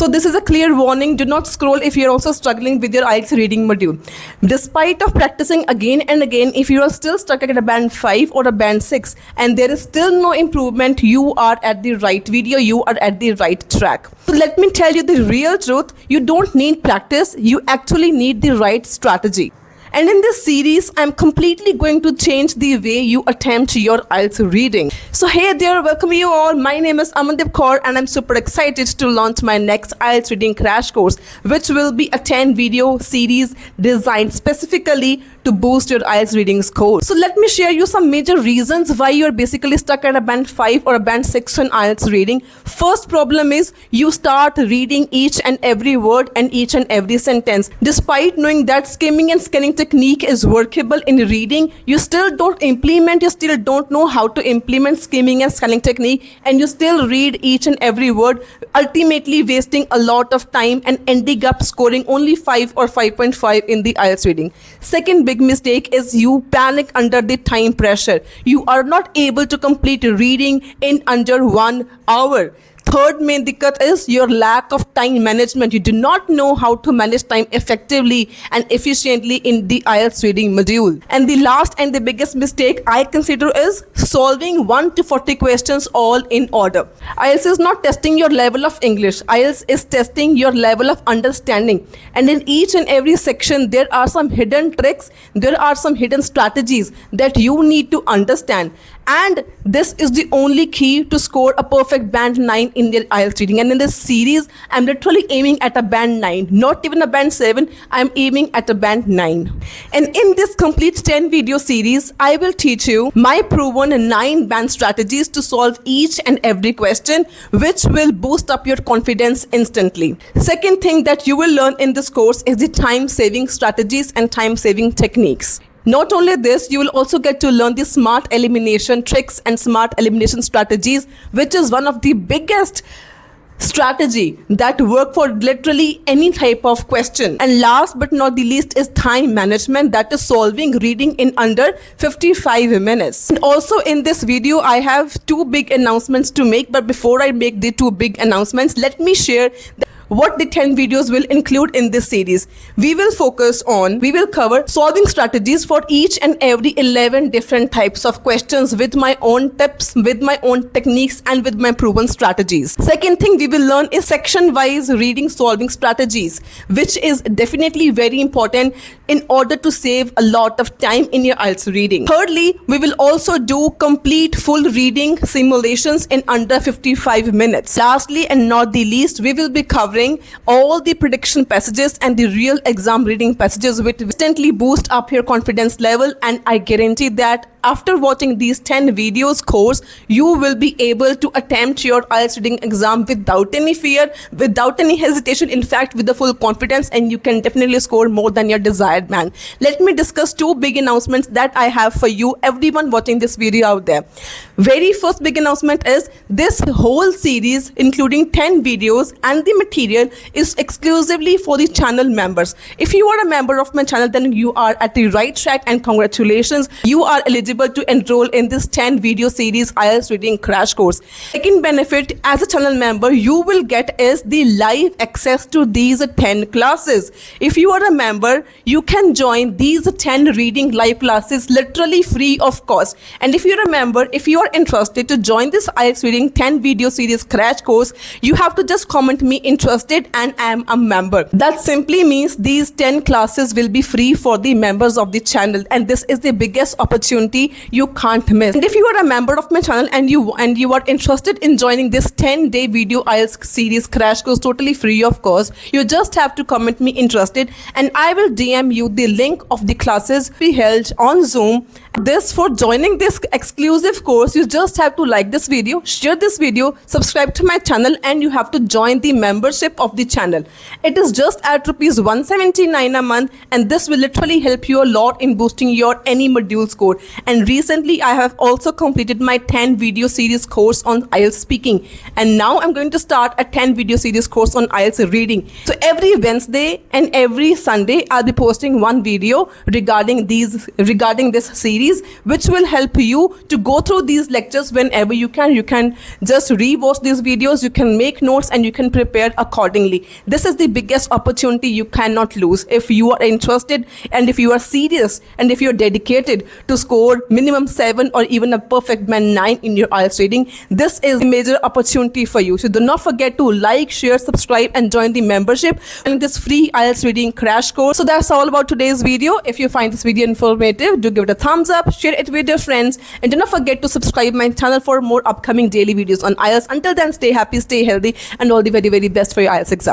So this is a clear warning. Do not scroll if you're also struggling with your IELTS reading module. Despite of practicing again and again, if you are still stuck at a band 5 or a band 6 and there is still no improvement, you are at the right video, you are at the right track. So let me tell you the real truth. You don't need practice, you actually need the right strategy. And in this series, I'm completely going to change the way you attempt your IELTS reading. So hey there, welcome you all. My name is Aman and I'm super excited to launch my next IELTS reading crash course, which will be a 10 video series designed specifically to boost your IELTS reading score. So let me share you some major reasons why you're basically stuck at a band 5 or a band 6 in IELTS reading. First problem is you start reading each and every word and each and every sentence. Despite knowing that skimming and scanning technique is workable in reading, you still don't implement, you still don't know how to implement skimming and scanning technique, and you still read each and every word, ultimately wasting a lot of time and ending up scoring only 5 or 5.5 in the IELTS reading. Second big mistake is you panic under the time pressure. You are not able to complete reading in under 1 hour. Third main dikkat is your lack of time management. You do not know how to manage time effectively and efficiently in the IELTS reading module. And the last and the biggest mistake I consider is solving 1 to 40 questions all in order. IELTS is not testing your level of English. IELTS is testing your level of understanding. And in each and every section, there are some hidden tricks, there are some hidden strategies that you need to understand. And this is the only key to score a perfect band 9 in their IELTS reading. And in this series, I'm literally aiming at a band 9, not even a band 7. I'm aiming at a band 9. And in this complete 10 video series, I will teach you my proven 9 band strategies to solve each and every question, which will boost up your confidence instantly. Second thing that you will learn in this course is the time-saving strategies and time-saving techniques. Not only this, you will also get to learn the smart elimination tricks and smart elimination strategies, which is one of the biggest strategy that work for literally any type of question. And last but not the least is time management, that is solving reading in under 55 minutes. And also in this video, I have 2 big announcements to make. But before I make the 2 big announcements, let me share what the 10 videos will include in this series. We will cover solving strategies for each and every 11 different types of questions with my own tips, with my own techniques, and with my proven strategies. Second thing we will learn is section-wise reading solving strategies, which is definitely very important in order to save a lot of time in your IELTS reading. Thirdly, we will also do complete full reading simulations in under 55 minutes. Lastly and not the least, we will be covering all the prediction passages and the real exam reading passages, which instantly boost up your confidence level. And I guarantee that after watching these 10 videos course, you will be able to attempt your IELTS reading exam without any fear, without any hesitation, in fact with the full confidence, and you can definitely score more than your desired band. Let me discuss 2 big announcements that I have for you, everyone watching this video out there. Very first big announcement is this whole series, including 10 videos and the material, is exclusively for the channel members. If you are a member of my channel, then you are at the right track and congratulations, you are eligible to enroll in this 10 video series IELTS reading crash course. Second benefit as a channel member you will get is the live access to these 10 classes. If you are a member, you can join these 10 reading live classes literally free of cost. And if you're a member, if you are interested to join this IELTS reading 10 video series crash course, you have to just comment me interested and I am a member. That simply means these 10 classes will be free for the members of the channel, and this is the biggest opportunity you can't miss. And if you are a member of my channel and you are interested in joining this 10-day video IELTS series crash course totally free of cost, you just have to comment me interested and I will DM you the link of the classes we held on Zoom. For joining this exclusive course, you just have to like this video, share this video, subscribe to my channel, and you have to join the membership of the channel. It is just at ₹179 a month, and this will literally help you a lot in boosting your any module score. And recently I have also completed my 10 video series course on IELTS speaking, and now I'm going to start a 10 video series course on IELTS reading. So every Wednesday and every Sunday I'll be posting one video regarding this series series which will help you to go through these lectures whenever you can. You can just re-watch these videos, you can make notes, and you can prepare accordingly. This is the biggest opportunity you cannot lose. If you are interested and if you are serious and if you're dedicated to score minimum 7 or even a perfect band 9 in your IELTS reading, this is a major opportunity for you. So do not forget to like, share, subscribe, and join the membership in this free IELTS reading crash course. So that's all about today's video. If you find this video informative, do give it a thumbs up, share it with your friends, and do not forget to subscribe my channel for more upcoming daily videos on IELTS. Until then, stay happy, stay healthy, and all the very, very best for your IELTS exam.